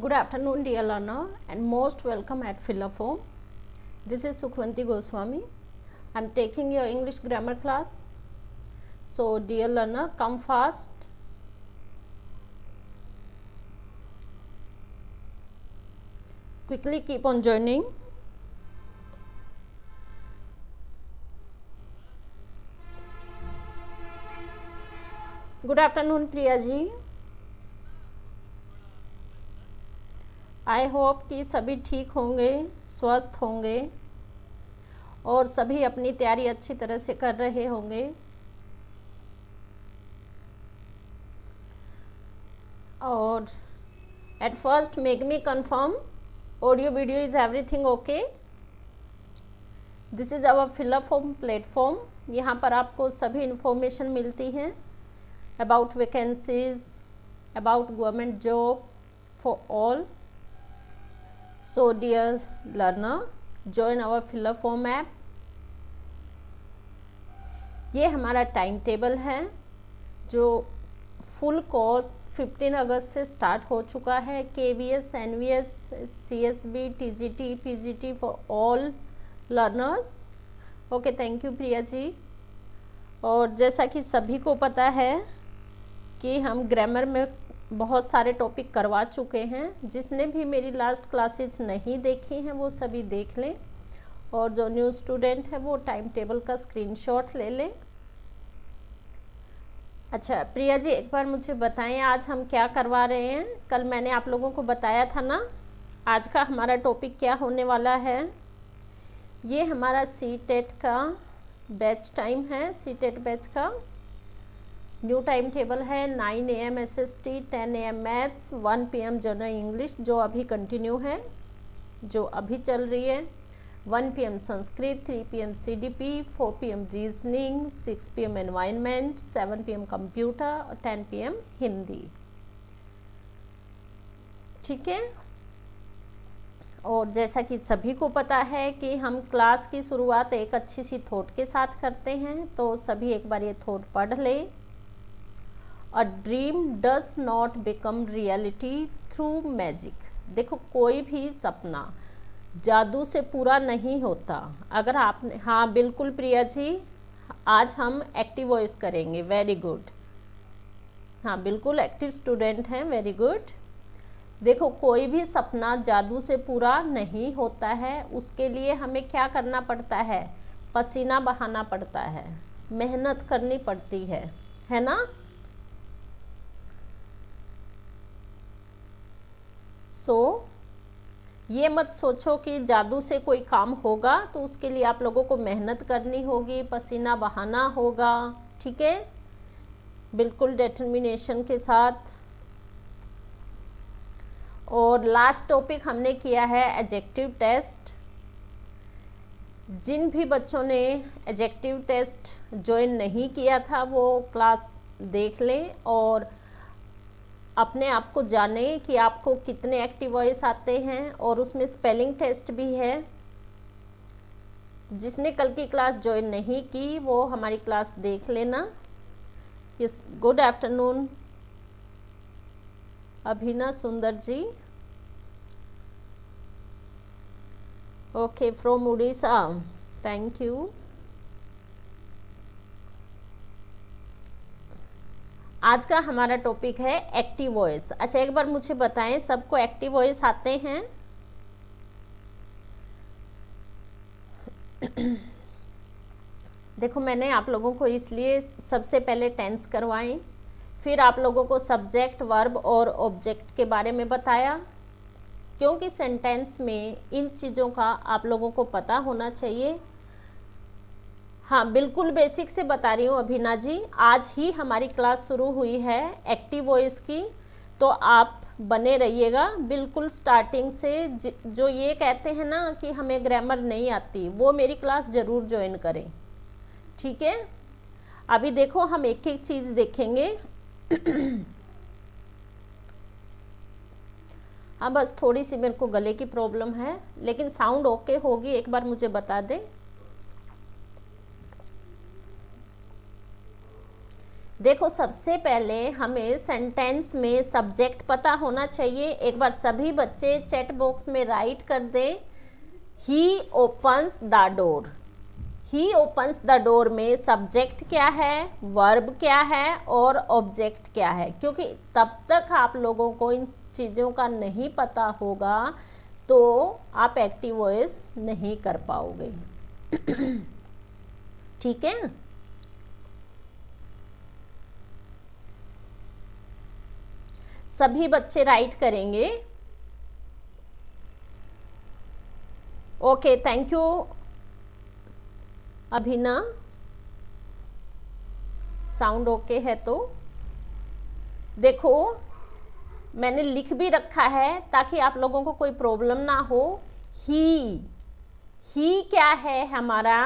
Good afternoon, dear learner, and most welcome at Philophone. This is Sukhvanti Goswami. I am taking your English grammar class. So, dear learner, come fast. Quickly keep on joining. Good afternoon, Priya ji. I hope कि सभी ठीक होंगे, स्वस्थ होंगे और सभी अपनी तैयारी अच्छी तरह से कर रहे होंगे। और at first make me confirm audio video is everything okay. This is our फिलोफोन प्लेटफॉर्म। यहाँ पर आपको सभी इंफॉर्मेशन मिलती हैं about vacancies, about government job for all. So dear learner, join our Philophone app. ये हमारा टाइम टेबल है जो फुल कोर्स 15 अगस्त से स्टार्ट हो चुका है। KVS, NVS, CSB, TGT, PGT for all learners. Okay, thank you Priya ji. और जैसा कि सभी को पता है कि हम ग्रामर में बहुत सारे टॉपिक करवा चुके हैं। जिसने भी मेरी लास्ट क्लासेस नहीं देखी हैं वो सभी देख लें, और जो न्यू स्टूडेंट है वो टाइम टेबल का स्क्रीनशॉट ले लें। अच्छा प्रिया जी, एक बार मुझे बताएं आज हम क्या करवा रहे हैं। कल मैंने आप लोगों को बताया था ना, आज का हमारा टॉपिक क्या होने वाला है। ये हमारा CTET का बैच टाइम है, CTET बैच का न्यू टाइम टेबल है। 9 AM SST, 10 AM maths, 1 PM general English जो अभी कंटिन्यू है, जो अभी चल रही है। 1 PM Sanskrit, 3 PM CDP, 4 PM reasoning, 6 PM environment, 7 PM computer और 10 PM हिंदी। ठीक है। और जैसा कि सभी को पता है कि हम क्लास की शुरुआत एक अच्छी सी थॉट के साथ करते हैं, तो सभी एक बार ये थॉट पढ़ लें। A dream does not become reality through magic। देखो, कोई भी सपना जादू से पूरा नहीं होता। अगर आपने, हाँ बिल्कुल प्रिया जी, आज हम एक्टिव वॉइस करेंगे। वेरी गुड, हाँ बिल्कुल एक्टिव स्टूडेंट हैं, वेरी गुड। देखो, कोई भी सपना जादू से पूरा नहीं होता है। उसके लिए हमें क्या करना पड़ता है? पसीना बहाना पड़ता है, मेहनत करनी पड़ती है ना। ये मत सोचो कि जादू से कोई काम होगा, तो उसके लिए आप लोगों को मेहनत करनी होगी, पसीना बहाना होगा। ठीक है, बिल्कुल डिटर्मिनेशन के साथ। और लास्ट टॉपिक हमने किया है एडजेक्टिव टेस्ट। जिन भी बच्चों ने एडजेक्टिव टेस्ट ज्वाइन नहीं किया था वो क्लास देख लें और अपने आप को जाने कि आपको कितने एक्टिव वॉइस आते हैं। और उसमें स्पेलिंग टेस्ट भी है। जिसने कल की क्लास ज्वाइन नहीं की वो हमारी क्लास देख लेना। Good afternoon Abhina Sundar ji. Okay, from Orissa, thank you. आज का हमारा टॉपिक है एक्टिव वॉइस। अच्छा, एक बार मुझे बताएं, सबको एक्टिव वॉइस आते हैं? देखो, मैंने आप लोगों को इसलिए सबसे पहले टेंस करवाएं, फिर आप लोगों को सब्जेक्ट, वर्ब और ऑब्जेक्ट के बारे में बताया, क्योंकि सेंटेंस में इन चीज़ों का आप लोगों को पता होना चाहिए। हाँ बिल्कुल बेसिक से बता रही हूँ अभिना जी। आज ही हमारी क्लास शुरू हुई है एक्टिव वॉइस की, तो आप बने रहिएगा बिल्कुल स्टार्टिंग से। जो ये कहते हैं ना कि हमें ग्रामर नहीं आती, वो मेरी क्लास ज़रूर ज्वाइन करें। ठीक है, अभी देखो हम एक एक चीज़ देखेंगे। हाँ बस थोड़ी सी मेरे को गले की प्रॉब्लम है, लेकिन साउंड ओके होगी, एक बार मुझे बता दें। देखो सबसे पहले हमें सेंटेंस में सब्जेक्ट पता होना चाहिए। एक बार सभी बच्चे चैट बॉक्स में राइट कर दें, he opens the door. He opens the door में सब्जेक्ट क्या है, वर्ब क्या है और ऑब्जेक्ट क्या है, क्योंकि तब तक आप लोगों को इन चीज़ों का नहीं पता होगा तो आप एक्टिव वॉइस नहीं कर पाओगे। ठीक है। सभी बच्चे राइट करेंगे। Okay, thank you अभिना। Sound okay है तो देखो मैंने लिख भी रखा है ताकि आप लोगों को कोई प्रॉब्लम ना हो। ही क्या है हमारा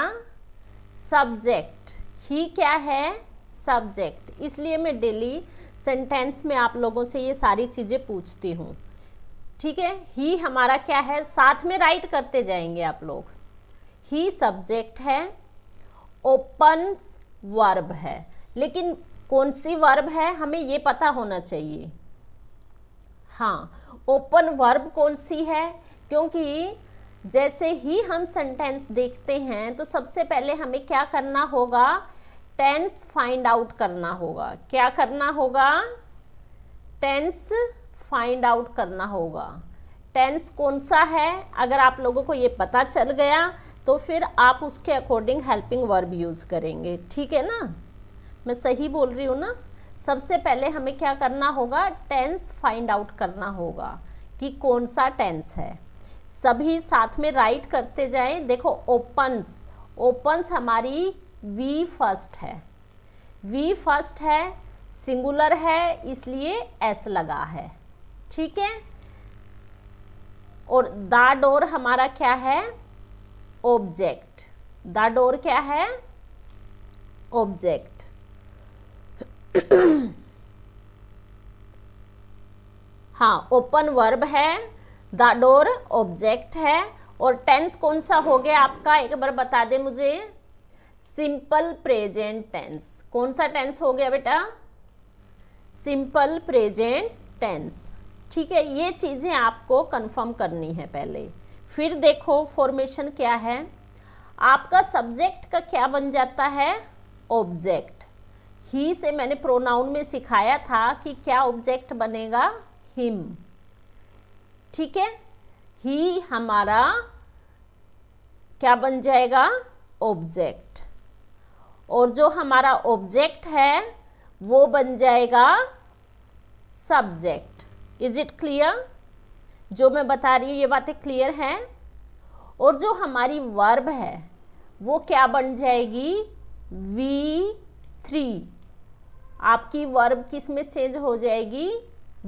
सब्जेक्ट। ही क्या है सब्जेक्ट, इसलिए मैं डेली सेंटेंस में आप लोगों से ये सारी चीज़ें पूछती हूँ। ठीक है, ही हमारा क्या है, साथ में राइट करते जाएंगे आप लोग। ही सब्जेक्ट है, ओपन वर्ब है, लेकिन कौन सी वर्ब है हमें ये पता होना चाहिए। हाँ, ओपन वर्ब कौन सी है, क्योंकि जैसे ही हम सेंटेंस देखते हैं तो सबसे पहले हमें क्या करना होगा, टेंस फाइंड आउट करना होगा। क्या करना होगा, टेंस फाइंड आउट करना होगा। टेंस कौन सा है, अगर आप लोगों को ये पता चल गया तो फिर आप उसके अकॉर्डिंग हेल्पिंग वर्ब यूज़ करेंगे। ठीक है ना, मैं सही बोल रही हूँ ना। सबसे पहले हमें क्या करना होगा, टेंस फाइंड आउट करना होगा कि कौन सा टेंस है। सभी साथ में राइट करते जाएं। देखो ओपन्स, ओपन्स हमारी वी फर्स्ट है। वी फर्स्ट है, सिंगुलर है इसलिए एस लगा है। ठीक है, और द डोर हमारा क्या है, ऑब्जेक्ट। द डोर क्या है, ऑब्जेक्ट। हाँ, ओपन वर्ब है, द डोर ऑब्जेक्ट है, और टेंस कौन सा हो गया आपका, एक बार बता दे मुझे। Simple present tense. कौन सा टेंस हो गया बेटा, सिंपल प्रेजेंट टेंस। ठीक है, ये चीज़ें आपको कंफर्म करनी है पहले। फिर देखो फॉर्मेशन क्या है, आपका सब्जेक्ट का क्या बन जाता है, ऑब्जेक्ट। ही से मैंने प्रोनाउन में सिखाया था कि क्या ऑब्जेक्ट बनेगा, हिम। ठीक है, ही हमारा क्या बन जाएगा, ऑब्जेक्ट, और जो हमारा ऑब्जेक्ट है वो बन जाएगा सब्जेक्ट। इज इट क्लियर, जो मैं बता रही हूँ ये बातें क्लियर हैं। और जो हमारी वर्ब है वो क्या बन जाएगी, V3। आपकी वर्ब किस में चेंज हो जाएगी,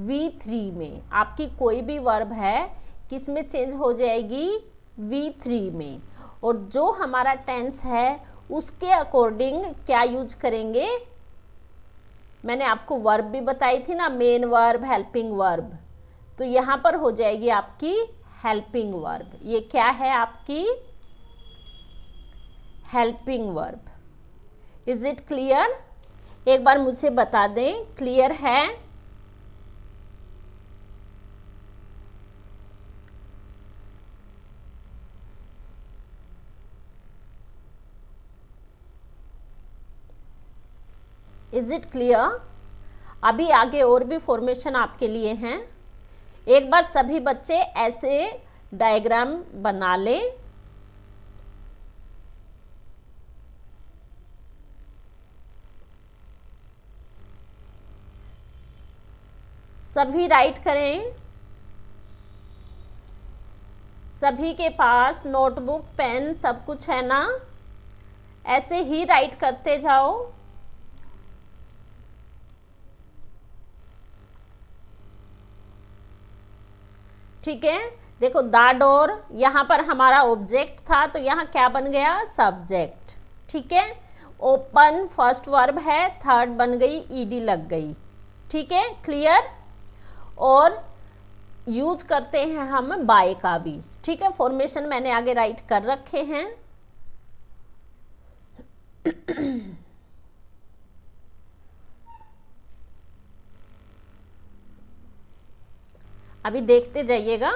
V3 में। आपकी कोई भी वर्ब है किस में चेंज हो जाएगी, V3 में। और जो हमारा टेंस है उसके अकॉर्डिंग क्या यूज करेंगे, मैंने आपको वर्ब भी बताई थी ना, मेन वर्ब, हेल्पिंग वर्ब। तो यहाँ पर हो जाएगी आपकी हेल्पिंग वर्ब। ये क्या है आपकी helping verb. Is it clear, एक बार मुझे बता दें, क्लियर है। Is it clear. अभी आगे और भी फॉर्मेशन आपके लिए हैं। एक बार सभी बच्चे ऐसे डायग्राम बना लें। सभी राइट करें। सभी के पास नोटबुक, पेन सब कुछ है ना, ऐसे ही राइट करते जाओ। ठीक है, देखो द डोर, यहाँ पर हमारा ऑब्जेक्ट था तो यहाँ क्या बन गया, सब्जेक्ट। ठीक है, ओपन फर्स्ट वर्ब है, थर्ड बन गई, ईडी लग गई। ठीक है, क्लियर। और यूज करते हैं हम बाय का भी। ठीक है, फॉर्मेशन मैंने आगे राइट कर रखे हैं। अभी देखते जाइएगा।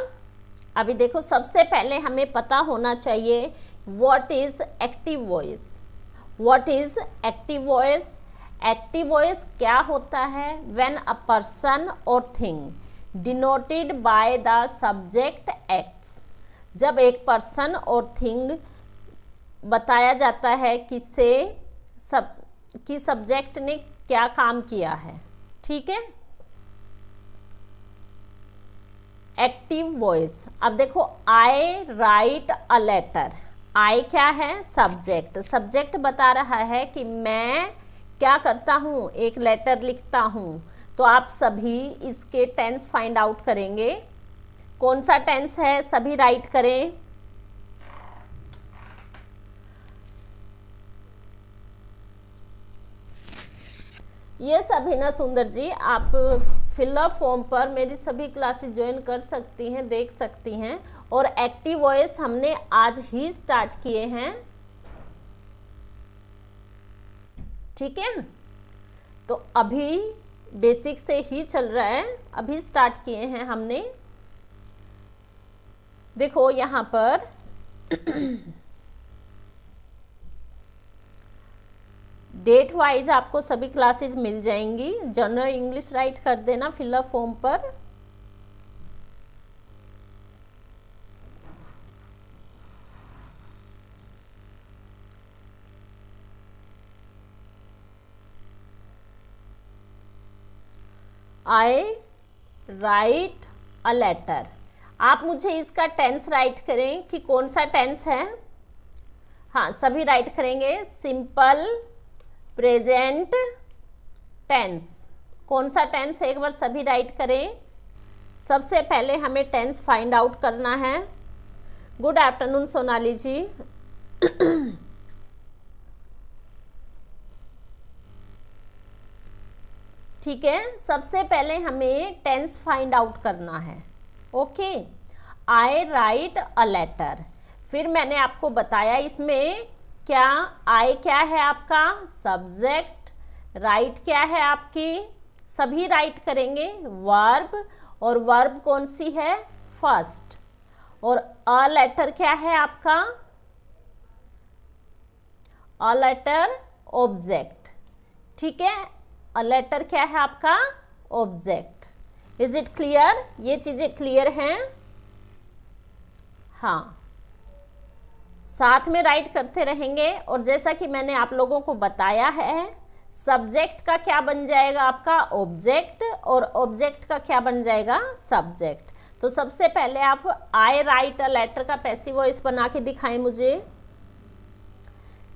अभी देखो, सबसे पहले हमें पता होना चाहिए what is active voice. What is active voice? Active voice क्या होता है? व्हेन अ पर्सन और thing denoted by the subject acts. जब एक पर्सन और थिंग बताया जाता है किससे, कि सब्जेक्ट ने क्या काम किया है। ठीक है, एक्टिव वॉइस। अब देखो, आई राइट अ लेटर। आई क्या है? सब्जेक्ट। सब्जेक्ट बता रहा है कि मैं क्या करता हूँ, एक लेटर लिखता हूँ। तो आप सभी इसके टेंस फाइंड आउट करेंगे। कौन सा टेंस है, सभी राइट करें। ये सभी ना सुंदर जी, आप फिलअप फॉर्म पर मेरी सभी क्लासेस ज्वाइन कर सकती हैं, देख सकती हैं। और एक्टिव वॉइस हमने आज ही स्टार्ट किए हैं। ठीक है, तो अभी बेसिक से ही चल रहा है, अभी स्टार्ट किए हैं हमने। देखो यहाँ पर डेट वाइज आपको सभी क्लासेस मिल जाएंगी। जनरल इंग्लिश राइट कर देना फिलअप फॉर्म पर। आई राइट अ लेटर। आप मुझे इसका टेंस राइट करें कि कौन सा टेंस है। हाँ, सभी राइट करेंगे। Simple present tense. कौन सा टेंस है, एक बार सभी राइट करें। सबसे पहले हमें टेंस फाइंड आउट करना है। गुड आफ्टरनून सोनाली जी। ठीक है, सबसे पहले हमें टेंस फाइंड आउट करना है। Okay, I write a letter. फिर मैंने आपको बताया इसमें क्या, आई क्या है आपका सब्जेक्ट, राइट क्या है आपकी, सभी राइट करेंगे वर्ब, और वर्ब कौन सी है, फर्स्ट। और अ लेटर क्या है आपका, अ लेटर ऑब्जेक्ट। ठीक है, अ लेटर क्या है आपका, ऑब्जेक्ट। Is it clear? ये चीजें क्लियर हैं? हाँ, साथ में राइट करते रहेंगे। और जैसा कि मैंने आप लोगों को बताया है, सब्जेक्ट का क्या बन जाएगा आपका, ऑब्जेक्ट, और ऑब्जेक्ट का क्या बन जाएगा, सब्जेक्ट। तो सबसे पहले आप आई राइट अ लेटर का पैसिव वॉइस बना के दिखाएं मुझे।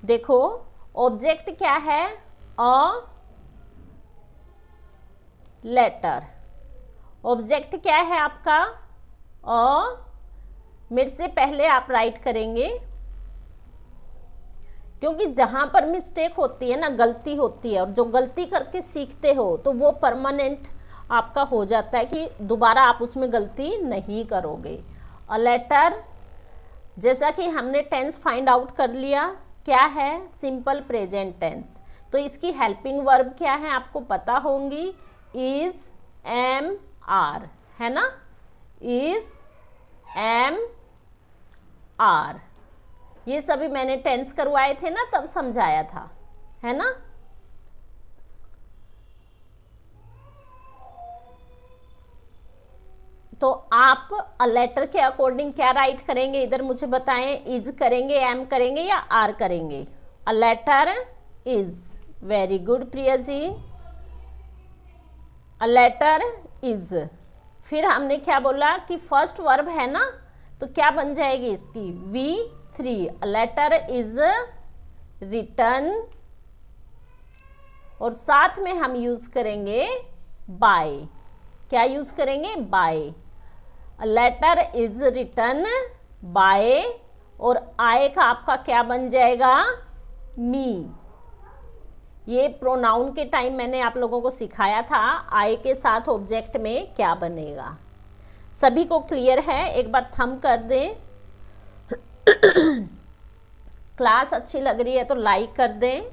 देखो, ऑब्जेक्ट क्या है, अ लेटर। ऑब्जेक्ट क्या है आपका, अ। मेरे से पहले आप राइट करेंगे, क्योंकि जहां पर मिस्टेक होती है ना, गलती होती है, और जो गलती करके सीखते हो तो वो परमानेंट आपका हो जाता है कि दोबारा आप उसमें गलती नहीं करोगे। अ लेटर, जैसा कि हमने टेंस फाइंड आउट कर लिया, क्या है, सिंपल प्रेजेंट टेंस। तो इसकी हेल्पिंग वर्ब क्या है आपको पता होंगी, इज, एम, आर, है ना। इज, एम, आर, ये सभी मैंने टेंस करवाए थे ना, तब समझाया था, है ना। तो आप अ लेटर के अकॉर्डिंग क्या राइट करेंगे, इधर मुझे बताएं। इज करेंगे, एम करेंगे, या आर करेंगे। A letter is. Very good Priya ji, a letter is. फिर हमने क्या बोला कि फर्स्ट वर्ब है ना, तो क्या बन जाएगी इसकी, V3। A letter is written, और साथ में हम यूज करेंगे बाय। क्या यूज करेंगे, by. A letter is written by, और आय का आपका क्या बन जाएगा, मी। ये प्रोनाउन के टाइम मैंने आप लोगों को सिखाया था, आय के साथ ऑब्जेक्ट में क्या बनेगा। सभी को क्लियर है? एक बार थंब कर दें। क्लास अच्छी लग रही है तो लाइक कर दें।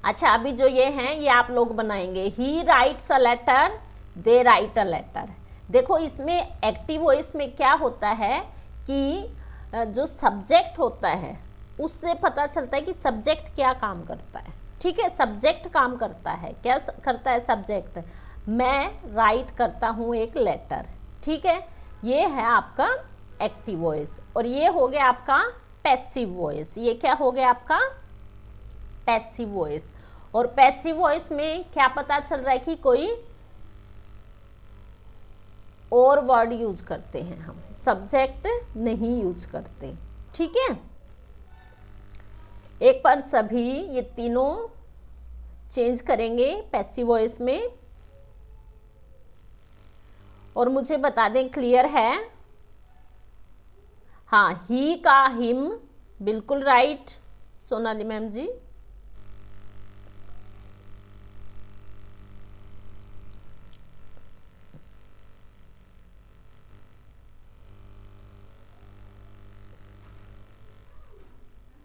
अच्छा, अभी जो ये हैं ये आप लोग बनाएंगे। He writes a letter, they write a letter. देखो इसमें एक्टिव वॉइस में क्या होता है कि जो सब्जेक्ट होता है उससे पता चलता है कि सब्जेक्ट क्या काम करता है। ठीक है, सब्जेक्ट काम करता है। क्या करता है सब्जेक्ट? मैं राइट करता हूँ एक लेटर। ठीक है, ये है आपका एक्टिव वॉइस। और ये हो गया आपका पैसिव वॉइस। ये क्या हो गया आपका? Passive voice. और पैसिव वॉइस में क्या पता चल रहा है कि कोई और वर्ड यूज करते हैं, हम सब्जेक्ट नहीं यूज करते। ठीक है, एक बार सभी ये तीनों चेंज करेंगे पैसिव वॉइस में और मुझे बता दें क्लियर है? हाँ, ही का हिम, बिल्कुल right Sonali ma'am ji.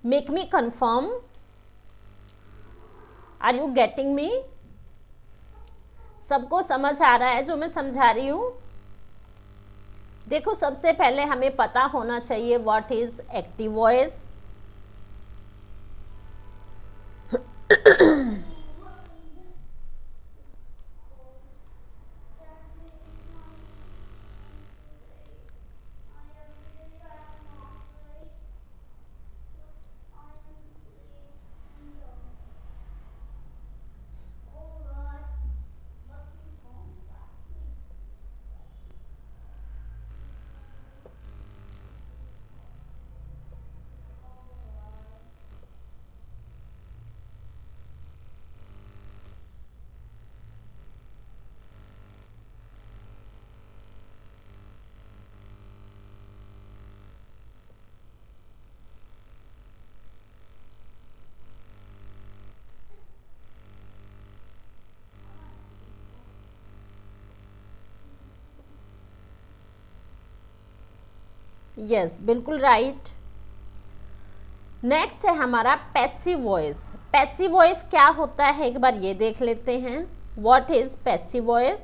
Make me confirm, are you getting me? सबको समझ आ रहा है जो मैं समझा रही हूँ? देखो सबसे पहले हमें पता होना चाहिए what is active voice. Yes, बिल्कुल राइट। नेक्स्ट है हमारा पैसिव वॉइस। पैसिव वॉइस क्या होता है एक बार ये देख लेते हैं। What is passive voice?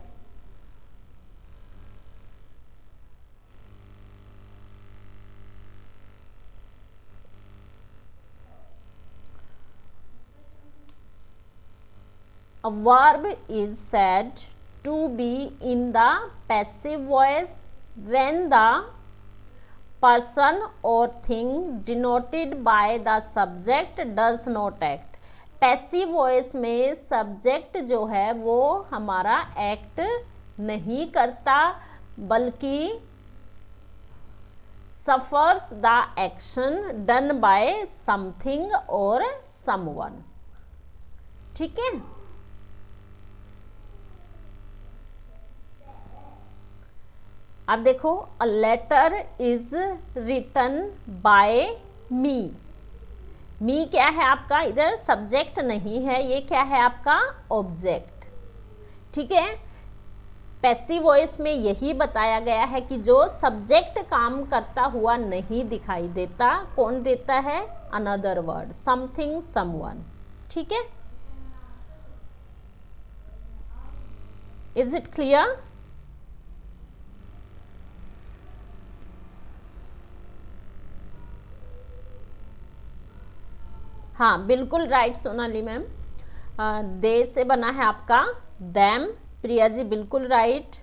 A verb is said to be in the passive voice when the person or thing denoted by the subject does not act। Passive voice में subject जो है वो हमारा एक्ट नहीं करता बल्कि suffers the action done by something और someone. ठीक है, अब देखो, a letter is written by me. Me क्या है आपका? इधर सब्जेक्ट नहीं है, ये क्या है आपका? ऑब्जेक्ट। ठीक है, पैसिव वॉइस में यही बताया गया है कि जो सब्जेक्ट काम करता हुआ नहीं दिखाई देता, कौन देता है? Another word, something, someone. ठीक है, इज इट क्लियर? हाँ, बिल्कुल राइट सोनाली मैम। दे से बना है आपका दैम। प्रिया जी बिल्कुल राइट।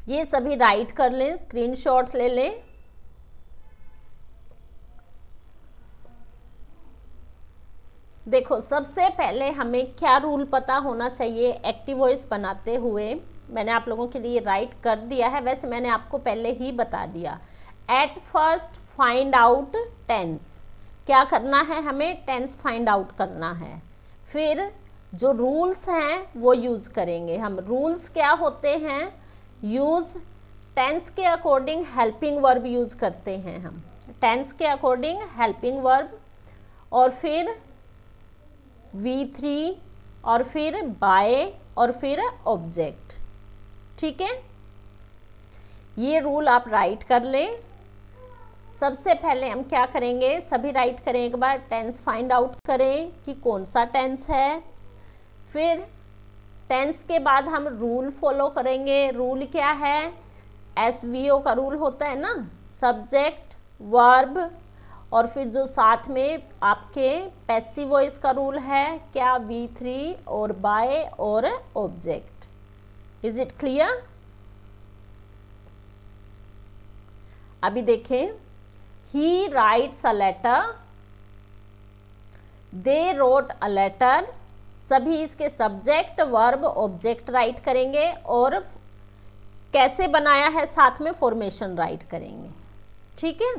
ये सभी राइट कर लें, स्क्रीनशॉट ले लें। देखो सबसे पहले हमें क्या रूल पता होना चाहिए एक्टिव वॉइस बनाते हुए। मैंने आप लोगों के लिए राइट कर दिया है, वैसे मैंने आपको पहले ही बता दिया। At first find out tense. क्या करना है? हमें टेंस फाइंड आउट करना है। फिर जो रूल्स हैं वो यूज़ करेंगे हम। रूल्स क्या होते हैं? यूज़ टेंस के अकॉर्डिंग हेल्पिंग वर्ब यूज़ करते हैं हम। टेंस के अकॉर्डिंग हेल्पिंग वर्ब, और फिर V3, और फिर बाय, और फिर ऑब्जेक्ट। ठीक है, ये रूल आप राइट कर लें। सबसे पहले हम क्या करेंगे, सभी राइट करें एक बार, टेंस फाइंड आउट करें कि कौन सा टेंस है। फिर टेंस के बाद हम रूल फॉलो करेंगे। रूल क्या है, SVO का रूल होता है ना, सब्जेक्ट वर्ब, और फिर जो साथ में आपके पैसिव वॉइस का रूल है क्या, V3 और बाय और ऑब्जेक्ट। Is it clear? अभी देखें, he writes a letter, they wrote a letter, सभी इसके सब्जेक्ट वर्ब ऑब्जेक्ट राइट करेंगे और कैसे बनाया है साथ में फॉर्मेशन राइट करेंगे। ठीक है,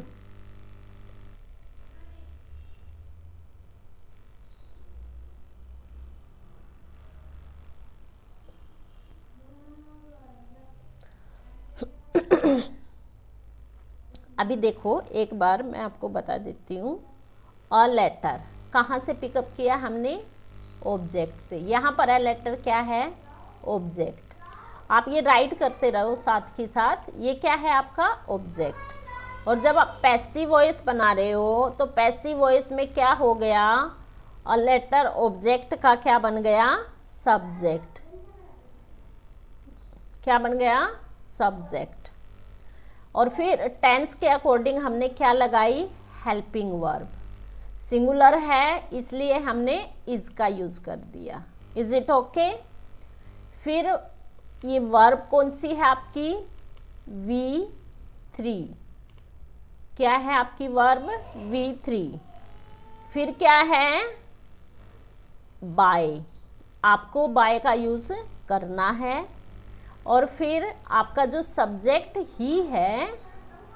अभी देखो एक बार मैं आपको बता देती हूँ। अ लेटर कहाँ से पिकअप किया हमने, ऑब्जेक्ट से। यहाँ पर अ लेटर क्या है, ऑब्जेक्ट। आप ये राइट करते रहो साथ ही साथ, ये क्या है आपका ऑब्जेक्ट। और जब आप पैसिव वॉइस बना रहे हो तो पैसिव वॉइस में क्या हो गया, अ लेटर ऑब्जेक्ट का क्या बन गया, सब्जेक्ट। क्या बन गया, सब्जेक्ट। और फिर टेंस के अकॉर्डिंग हमने क्या लगाई, हेल्पिंग वर्ब। सिंगुलर है इसलिए हमने इज का यूज कर दिया। Is it okay? फिर ये वर्ब कौन सी है आपकी, V3। क्या है आपकी वर्ब, V3। फिर क्या है, बाय, आपको बाय का यूज करना है। और फिर आपका जो सब्जेक्ट ही है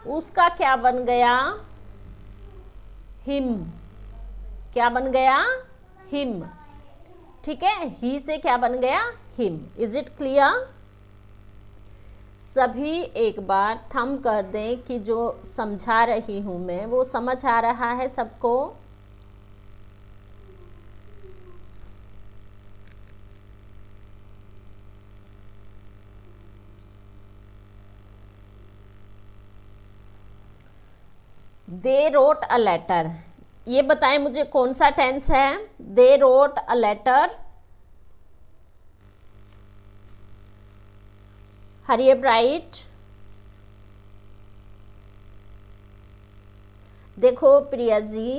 उसका क्या बन गया, हिम। क्या बन गया, हिम। ठीक है, ही से क्या बन गया, हिम। Is it clear? सभी एक बार थंब कर दें कि जो समझा रही हूं मैं वो समझ आ रहा है सबको। दे रोट अ लेटर, ये बताएं मुझे कौन सा टेंस है, they wrote a letter. Hari bright, देखो प्रिया जी,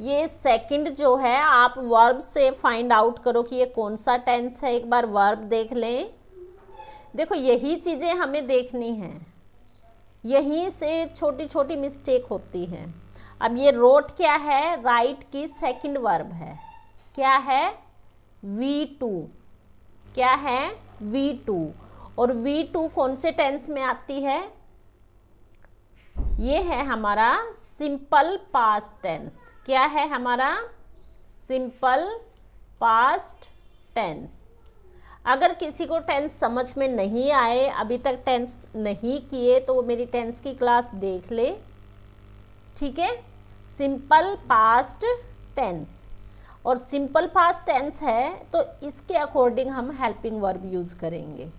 ये सेकंड जो है आप वर्ब से फाइंड आउट करो कि ये कौन सा टेंस है। एक बार वर्ब देख लें। देखो यही चीज़ें हमें देखनी हैं, यहीं से छोटी छोटी मिस्टेक होती हैं। अब ये रोट क्या है, राइट की सेकंड वर्ब है। क्या है, V2। क्या है, V2। और V2 कौन से टेंस में आती है, ये है हमारा सिंपल पास्ट टेंस। क्या है हमारा, सिंपल पास्ट टेंस। अगर किसी को टेंस समझ में नहीं आए, अभी तक टेंस नहीं किए, तो वो मेरी टेंस की क्लास देख ले। ठीक है, सिंपल पास्ट टेंस। और सिंपल पास्ट टेंस है तो इसके अकॉर्डिंग हम हेल्पिंग वर्ब यूज़ करेंगे।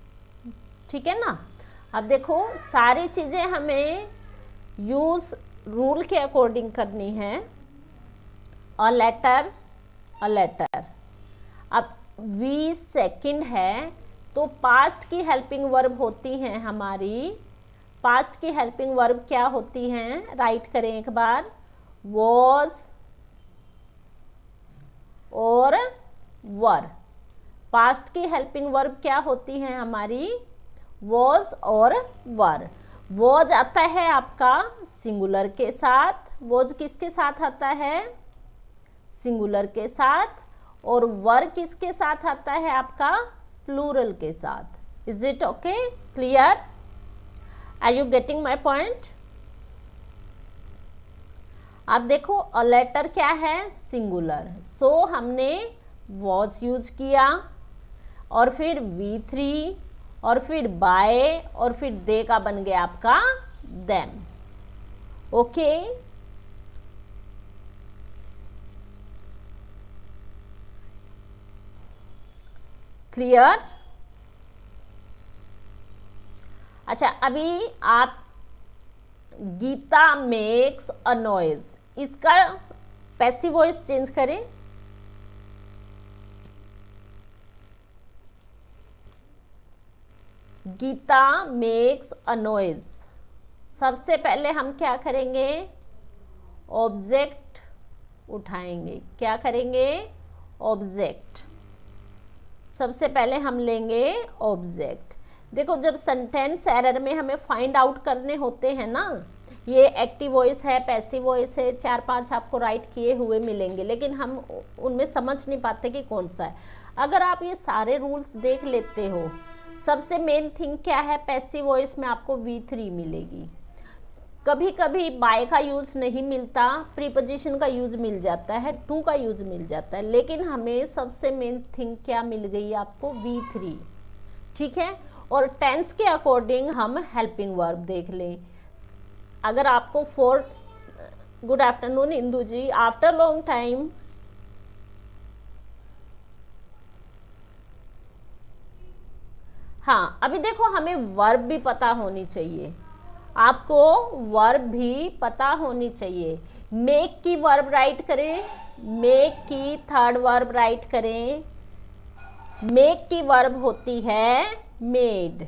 ठीक है ना। अब देखो सारी चीज़ें हमें यूज़ रूल के अकॉर्डिंग करनी है। A letter, a letter. अब वी सेकंड है तो पास्ट की हेल्पिंग वर्ब होती हैं हमारी। पास्ट की हेल्पिंग वर्ब क्या होती हैं, राइट करें एक बार, वॉज और वर। पास्ट की हेल्पिंग वर्ब क्या होती हैं हमारी, वॉज और वर। वॉज आता है आपका सिंगुलर के साथ, वॉज किसके साथ आता है, सिंगुलर के साथ। और वर किसके साथ आता है आपका, प्लूरल के साथ। Is it okay, clear? Are you getting my point? अब देखो अ लेटर क्या है, सिंगुलर, सो हमने वॉज यूज किया, और फिर V3, और फिर बाय, और फिर दे का बन गया आपका देम। Okay, clear? अच्छा, अभी आप गीता मेक्स अ नॉइज, इसका पैसिव वॉइस चेंज करें। गीता मेक्स अ नॉइज, सबसे पहले हम क्या करेंगे, ऑब्जेक्ट उठाएंगे। क्या करेंगे? ऑब्जेक्ट। सबसे पहले हम लेंगे ऑब्जेक्ट। देखो, जब सेंटेंस एरर में हमें फाइंड आउट करने होते हैं ना, ये एक्टिव वॉइस है, पैसिव वॉइस है, 4-5 आपको राइट किए हुए मिलेंगे, लेकिन हम उनमें समझ नहीं पाते कि कौन सा है। अगर आप ये सारे रूल्स देख लेते हो, सबसे मेन थिंग क्या है, पैसिव वॉइस में आपको V3 मिलेगी। कभी कभी बाय का यूज़ नहीं मिलता, प्रीपोजिशन का यूज़ मिल जाता है, टू का यूज़ मिल जाता है, लेकिन हमें सबसे मेन थिंग क्या मिल गई आपको, V3। ठीक है, और टेंस के अकॉर्डिंग हम हेल्पिंग वर्ब देख लें। अगर आपको गुड आफ्टरनून इंदू जी, आफ्टर लॉन्ग टाइम। हाँ, अभी देखो, हमें वर्ब भी पता होनी चाहिए, आपको वर्ब भी पता होनी चाहिए। मेक की वर्ब राइट करें, मेक की थर्ड वर्ब राइट करें। मेक की वर्ब होती है मेड।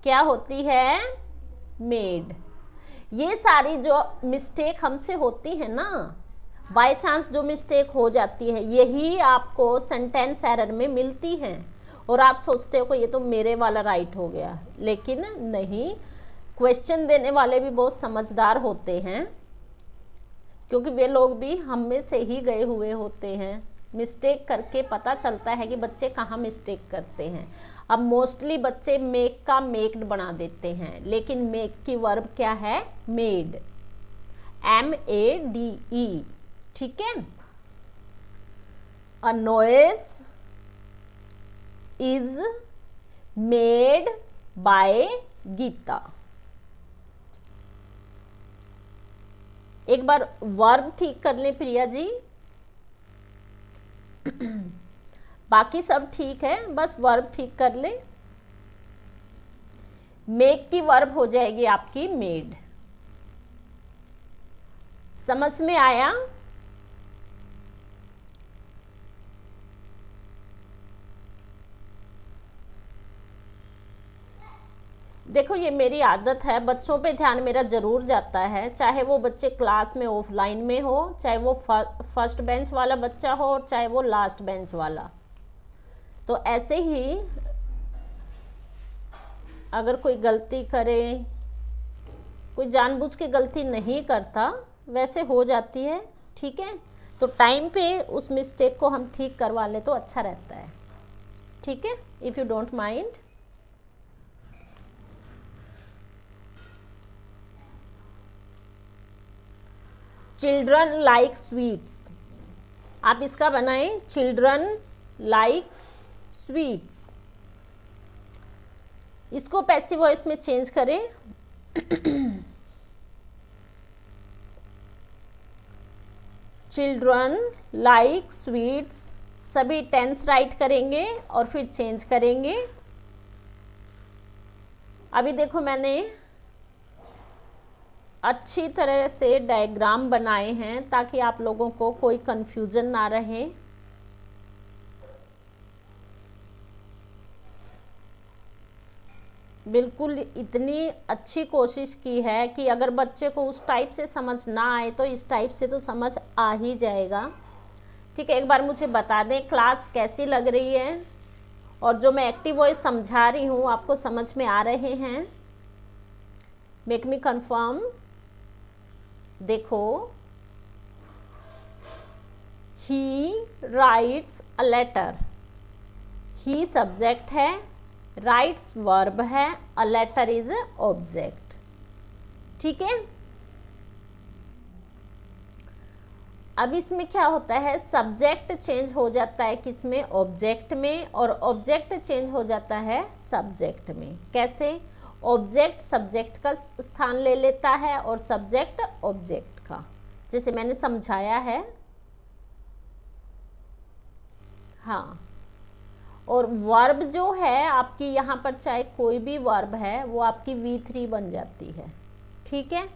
क्या होती है? मेड। ये सारी जो मिस्टेक हमसे होती है ना, बाय चांस जो मिस्टेक हो जाती है, यही आपको सेंटेंस एरर में मिलती है, और आप सोचते हो कि ये तो मेरे वाला राइट हो गया, लेकिन नहीं। क्वेश्चन देने वाले भी बहुत समझदार होते हैं, क्योंकि वे लोग भी हम में से ही गए हुए होते हैं। मिस्टेक करके पता चलता है कि बच्चे कहाँ मिस्टेक करते हैं। अब मोस्टली बच्चे मेक का मेक्ड बना देते हैं, लेकिन मेक की वर्ब क्या है? Made, MADE। ठीक है। A noise is made by Geeta. एक बार वर्ब ठीक कर लें प्रिया जी। बाकी सब ठीक है, बस वर्ब ठीक कर लें। मेक की वर्ब हो जाएगी आपकी मेड। समझ में आया? देखो, ये मेरी आदत है, बच्चों पे ध्यान मेरा ज़रूर जाता है, चाहे वो बच्चे क्लास में ऑफलाइन में हो, चाहे वो फर्स्ट बेंच वाला बच्चा हो, और चाहे वो लास्ट बेंच वाला। तो ऐसे ही अगर कोई गलती करे, कोई जानबूझ के गलती नहीं करता, वैसे हो जाती है, ठीक है, तो टाइम पे उस मिस्टेक को हम ठीक करवा ले तो अच्छा रहता है। ठीक है, if you don't mind. Children like sweets, आप इसका बनाएं, चिल्ड्रन लाइक स्वीट्स। इसको पैसिव वॉइस में चेंज करें। चिल्ड्रन लाइक स्वीट्स, सभी टेंस राइट करेंगे और फिर चेंज करेंगे। अभी देखो, मैंने अच्छी तरह से डायग्राम बनाए हैं ताकि आप लोगों को कोई कंफ्यूजन ना रहे। बिल्कुल इतनी अच्छी कोशिश की है कि अगर बच्चे को उस टाइप से समझ ना आए तो इस टाइप से तो समझ आ ही जाएगा। ठीक है, एक बार मुझे बता दें क्लास कैसी लग रही है, और जो मैं एक्टिव वॉइस समझा रही हूँ आपको समझ में आ रहे हैं? Make me confirm. देखो, he writes a letter, he subject है, राइट्स वर्ब है, अ लेटर इज ऑब्जेक्ट। ठीक है। अब इसमें क्या होता है, सब्जेक्ट चेंज हो जाता है किसमें? ऑब्जेक्ट में, और ऑब्जेक्ट चेंज हो जाता है सब्जेक्ट में। कैसे? ऑब्जेक्ट सब्जेक्ट का स्थान ले लेता है और सब्जेक्ट ऑब्जेक्ट का, जैसे मैंने समझाया है। हाँ, और वर्ब जो है आपकी यहाँ पर चाहे कोई भी वर्ब है वो आपकी V3 बन जाती है। ठीक है,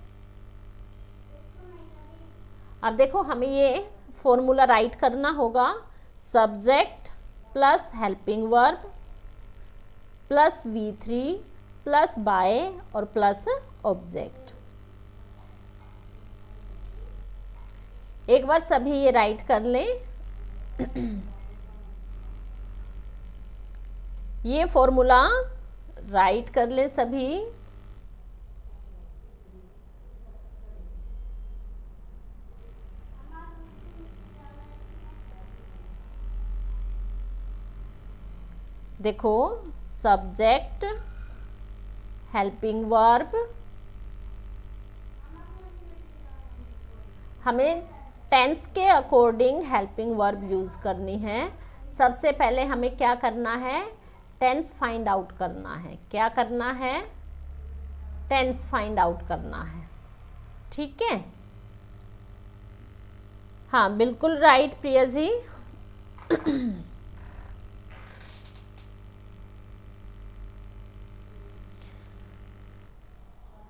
अब देखो हमें ये फॉर्मूला राइट करना होगा, subject plus helping verb plus V3 plus by और प्लस ऑब्जेक्ट। एक बार सभी ये राइट कर लें। ये फॉर्मूला राइट कर लें सभी। देखो, सब्जेक्ट हेल्पिंग वर्ब, हमें टेंस के अकॉर्डिंग हेल्पिंग वर्ब यूज़ करनी है। सबसे पहले हमें क्या करना है, टेंस फाइंड आउट करना है। क्या करना है, टेंस फाइंड आउट करना है। ठीक है, हाँ बिल्कुल राइट प्रिया जी।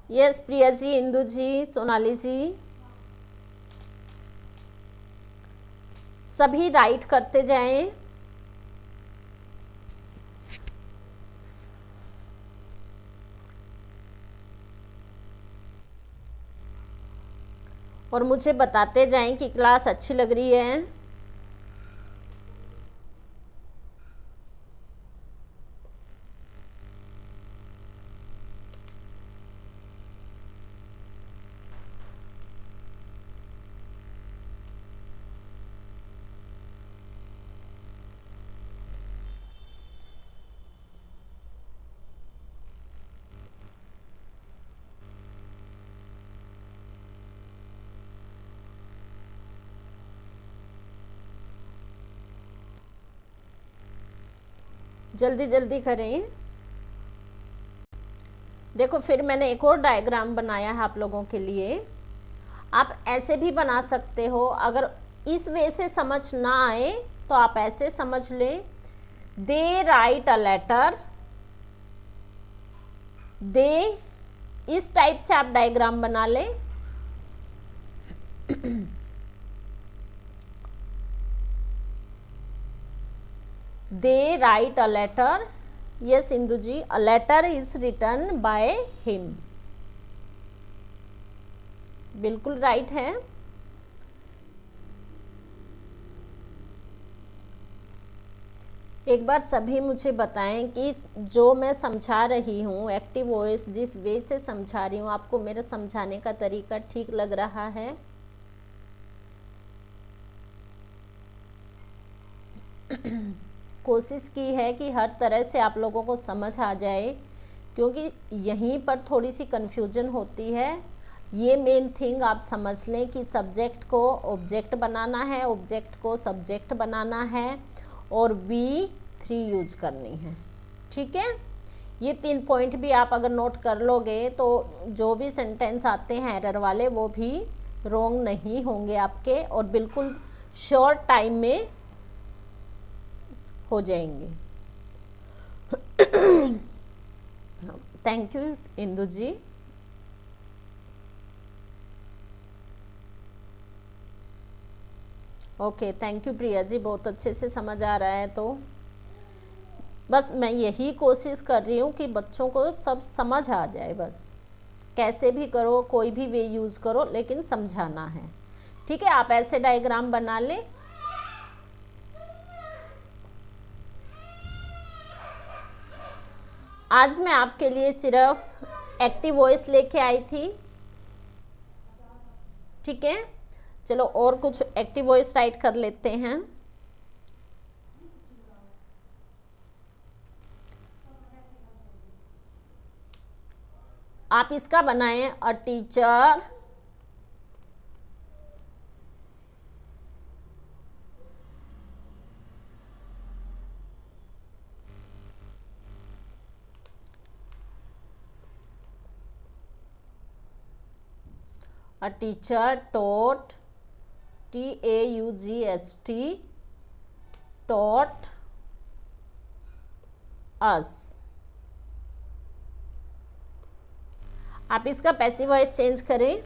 यस प्रिया जी, इंदु जी, सोनाली जी, सभी राइट करते जाएं। और मुझे बताते जाएं कि क्लास अच्छी लग रही है। जल्दी जल्दी करें। देखो फिर मैंने एक और डायग्राम बनाया है आप लोगों के लिए। आप ऐसे भी बना सकते हो, अगर इस वे से समझ ना आए तो आप ऐसे समझ लें, दे राइट अ लेटर, दे, इस टाइप से आप डायग्राम बना लें। They write a letter, yes Indu ji, a letter is written by him, बिल्कुल राइट है। एक बार सभी मुझे बताएं कि जो मैं समझा रही हूँ, एक्टिव वॉइस जिस वे से समझा रही हूँ, आपको मेरा समझाने का तरीका ठीक लग रहा है? कोशिश की है कि हर तरह से आप लोगों को समझ आ जाए, क्योंकि यहीं पर थोड़ी सी कन्फ्यूजन होती है। ये मेन थिंग आप समझ लें कि सब्जेक्ट को ऑब्जेक्ट बनाना है, ऑब्जेक्ट को सब्जेक्ट बनाना है और V3 यूज करनी है। ठीक है, ये 3 पॉइंट भी आप अगर नोट कर लोगे तो जो भी सेंटेंस आते हैं एरर वाले वो भी रॉन्ग नहीं होंगे आपके, और बिल्कुल शॉर्ट टाइम में हो जाएंगे। Thank you Indu ji. Okay, thank you Priya ji, बहुत अच्छे से समझ आ रहा है। तो बस मैं यही कोशिश कर रही हूँ कि बच्चों को सब समझ आ जाए। बस कैसे भी करो, कोई भी वे यूज़ करो, लेकिन समझाना है। ठीक है, आप ऐसे डायग्राम बना लें। आज मैं आपके लिए सिर्फ एक्टिव वॉइस लेके आई थी। ठीक है, चलो और कुछ एक्टिव वॉइस राइट कर लेते हैं। आप इसका बनाएं, a teacher A teacher taught, TAUGHT, taught अस। आप इसका पैसिव वॉइस चेंज करें,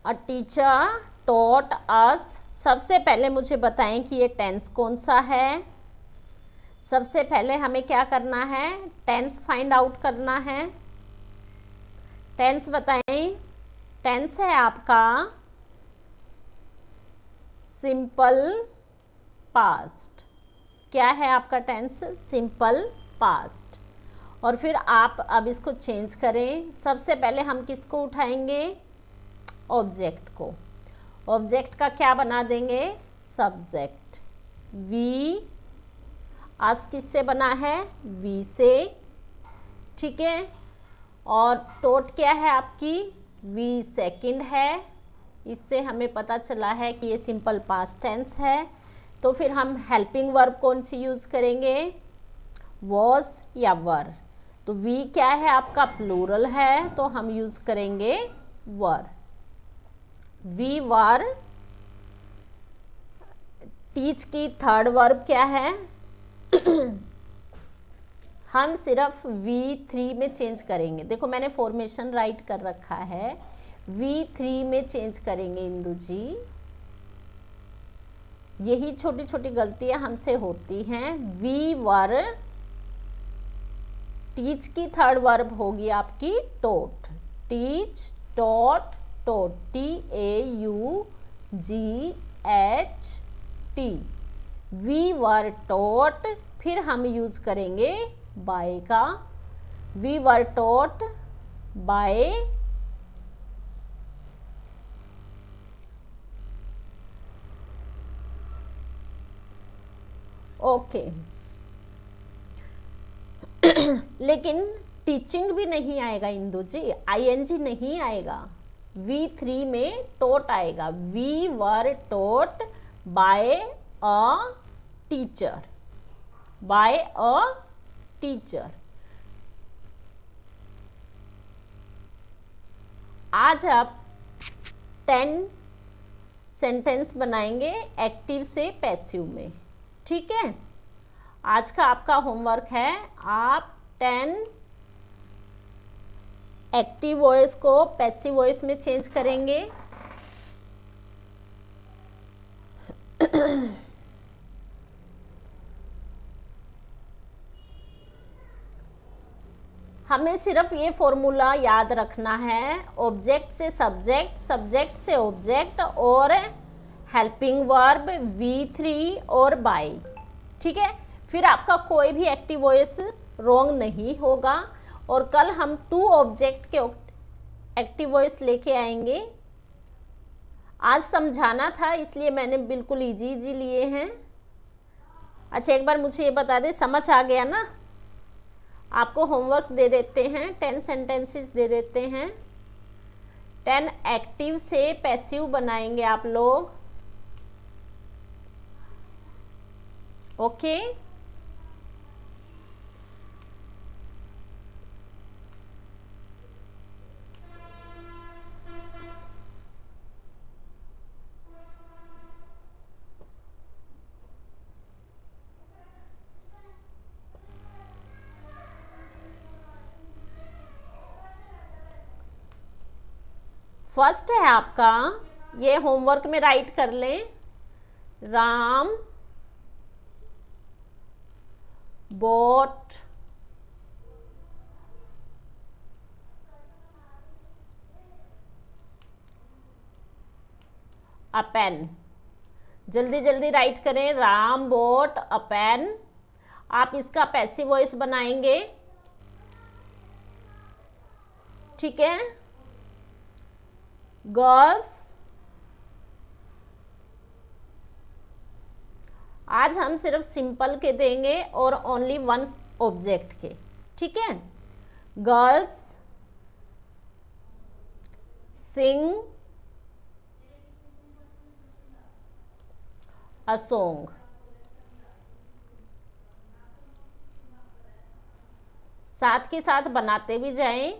अ टीचर टॉट अस। सबसे पहले मुझे बताएं कि ये टेंस कौन सा है। सबसे पहले हमें क्या करना है, टेंस फाइंड आउट करना है। टेंस बताएं। टेंस है आपका सिंपल पास्ट। क्या है आपका टेंस, सिंपल पास्ट। और फिर आप अब इसको चेंज करें। सबसे पहले हम किसको उठाएंगे, ऑब्जेक्ट को। ऑब्जेक्ट का क्या बना देंगे, सब्जेक्ट। वी, अस किससे बना है, वी से, ठीक है। और टोट क्या है आपकी, वी सेकंड है। इससे हमें पता चला है कि ये सिंपल पास्ट टेंस है। तो फिर हम हेल्पिंग वर्ब कौन सी यूज़ करेंगे, वॉज या वर। तो वी क्या है आपका, प्लूरल है, तो हम यूज़ करेंगे वर। We were. टीच की थर्ड वर्ब क्या है हम सिर्फ V3 में चेंज करेंगे। देखो मैंने फॉर्मेशन राइट कर रखा है, V3 में चेंज करेंगे इंदु जी। यही छोटी छोटी गलतियां हमसे होती हैं। वी वर, टीच की थर्ड वर्ब होगी आपकी taught. Teach, taught, taught, TAUGHT। We were taught, फिर हम यूज करेंगे बाय का। We were taught by okay. लेकिन टीचिंग भी नहीं आएगा इंदु जी, ING नहीं आएगा। V3 में टोट आएगा। We were taught by a teacher, by a teacher. आज आप 10 सेंटेंस बनाएंगे एक्टिव से पैसिव में, ठीक है। आज का आपका होमवर्क है, आप 10 एक्टिव वॉइस को पैसिव वॉइस में चेंज करेंगे। हमें सिर्फ ये फॉर्मूला याद रखना है, ऑब्जेक्ट से सब्जेक्ट, सब्जेक्ट से ऑब्जेक्ट, और हेल्पिंग वर्ब V3 और बाय, ठीक है। फिर आपका कोई भी एक्टिव वॉइस रॉन्ग नहीं होगा। और कल हम 2 ऑब्जेक्ट के एक्टिव वॉइस लेके आएंगे। आज समझाना था इसलिए मैंने बिल्कुल इजी इजी लिए हैं। अच्छा एक बार मुझे ये बता दें, समझ आ गया ना। आपको होमवर्क दे देते हैं, 10 सेंटेंसेस दे देते हैं। 10 एक्टिव से पैसिव बनाएंगे आप लोग, ओके। फर्स्ट है आपका, ये होमवर्क में राइट कर लें, राम bought a pen। जल्दी जल्दी राइट करें, राम bought a pen। आप इसका पैसिव वॉइस बनाएंगे, ठीक है। गर्ल्स, आज हम सिर्फ सिंपल के देंगे और ओनली 1 ऑब्जेक्ट के, ठीक है। Girls sing a song. साथ के साथ बनाते भी जाएं,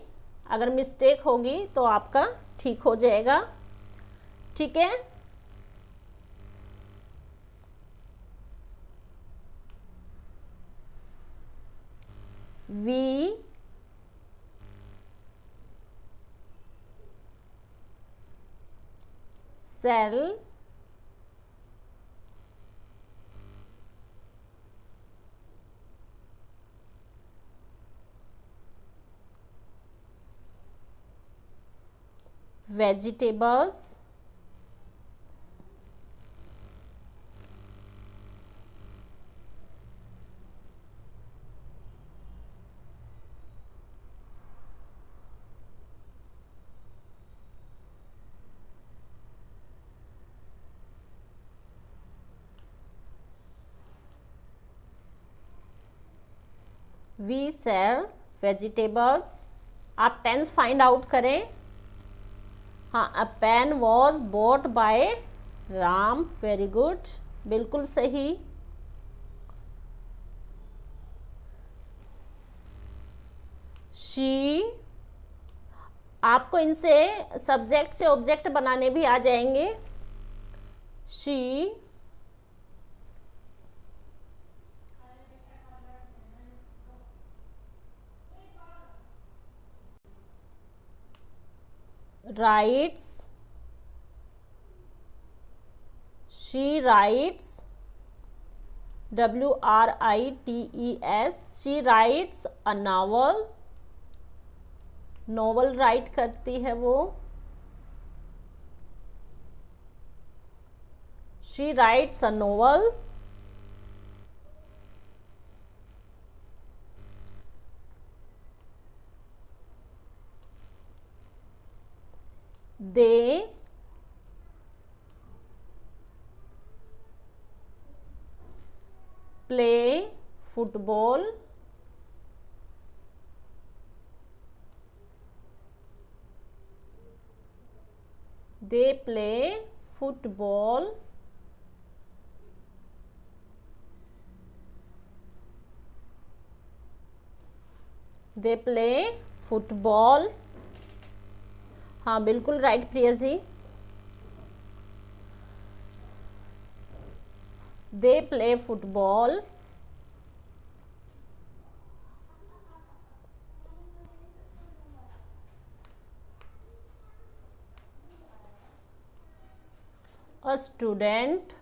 अगर मिस्टेक होगी तो आपका ठीक हो जाएगा, ठीक है। We sell vegetables we sell vegetables। आप टेंस फाइंड आउट करें। हाँ, a pen was bought by Ram, very good, बिल्कुल सही। शी, आपको इनसे सब्जेक्ट से ऑब्जेक्ट बनाने भी आ जाएंगे। She writes, she writes, WRITES, she writes a novel, novel right करती है वो। she writes a novel। they play football। they play football। they play football। हाँ बिल्कुल right Priya ji. they play football। a student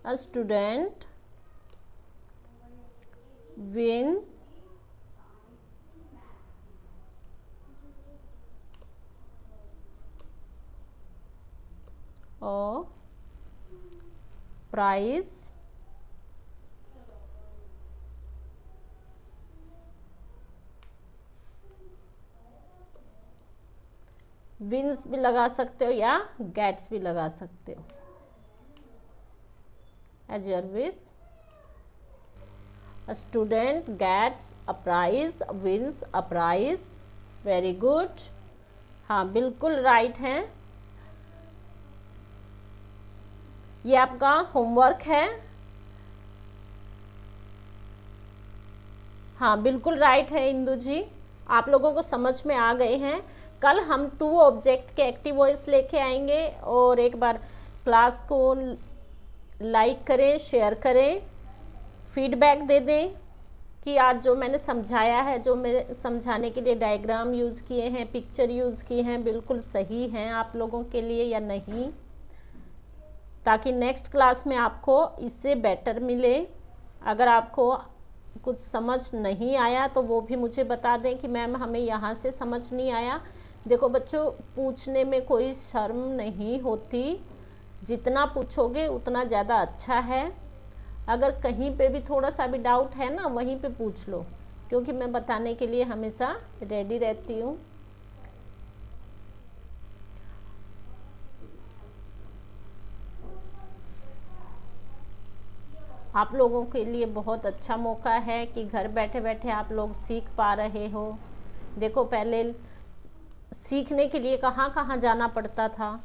a student win a prize। Wins भी लगा सकते हो या गेट्स भी लगा सकते हो, as your wish. A student gets a prize, wins a prize, very good। हाँ बिल्कुल राइट है। ये आपका होमवर्क है। हाँ बिल्कुल राइट है इंदु जी, आप लोगों को समझ में आ गए हैं। कल हम 2 ऑब्जेक्ट के एक्टिव वॉइस लेके आएंगे, और एक बार क्लास को लाइक करें, शेयर करें, फीडबैक दे दें कि आज जो मैंने समझाया है, जो मेरे समझाने के लिए डायग्राम यूज़ किए हैं, पिक्चर यूज़ की हैं, बिल्कुल सही हैं आप लोगों के लिए या नहीं, ताकि नेक्स्ट क्लास में आपको इससे बेटर मिले। अगर आपको कुछ समझ नहीं आया तो वो भी मुझे बता दें कि मैम हमें यहाँ से समझ नहीं आया। देखो बच्चों, पूछने में कोई शर्म नहीं होती, जितना पूछोगे उतना ज़्यादा अच्छा है। अगर कहीं पे भी थोड़ा सा भी डाउट है ना, वहीं पे पूछ लो, क्योंकि मैं बताने के लिए हमेशा रेडी रहती हूँ। आप लोगों के लिए बहुत अच्छा मौका है कि घर बैठे बैठे आप लोग सीख पा रहे हो। देखो पहले सीखने के लिए कहाँ कहाँ जाना पड़ता था,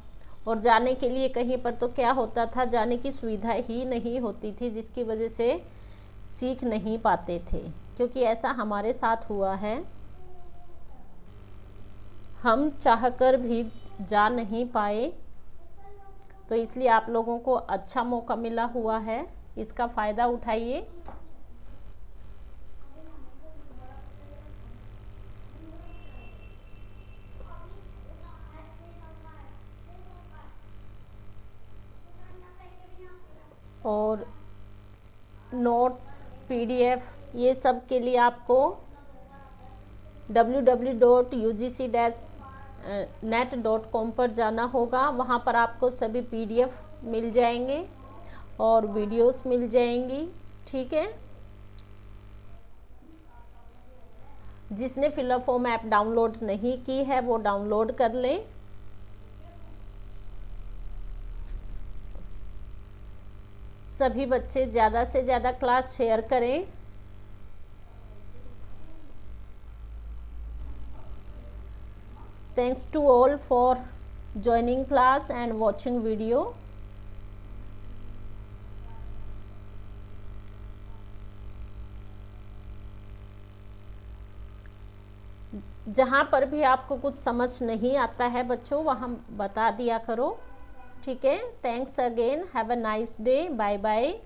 और जाने के लिए कहीं पर तो क्या होता था, जाने की सुविधा ही नहीं होती थी, जिसकी वजह से सीख नहीं पाते थे। क्योंकि ऐसा हमारे साथ हुआ है, हम चाहकर भी जा नहीं पाए, तो इसलिए आप लोगों को अच्छा मौका मिला हुआ है, इसका फ़ायदा उठाइए। और नोट्स, PDF ये सब के लिए आपको www.ugc-net.com पर जाना होगा। वहाँ पर आपको सभी PDF मिल जाएंगे और वीडियोस मिल जाएंगी, ठीक है। जिसने फिलअप फॉर्म ऐप डाउनलोड नहीं की है वो डाउनलोड कर ले। सभी बच्चे ज़्यादा से ज़्यादा क्लास शेयर करें। Thanks to all for joining class and watching video. जहाँ पर भी आपको कुछ समझ नहीं आता है बच्चों, वहाँ बता दिया करो, ठीक है। Thanks again, have a nice day, bye bye.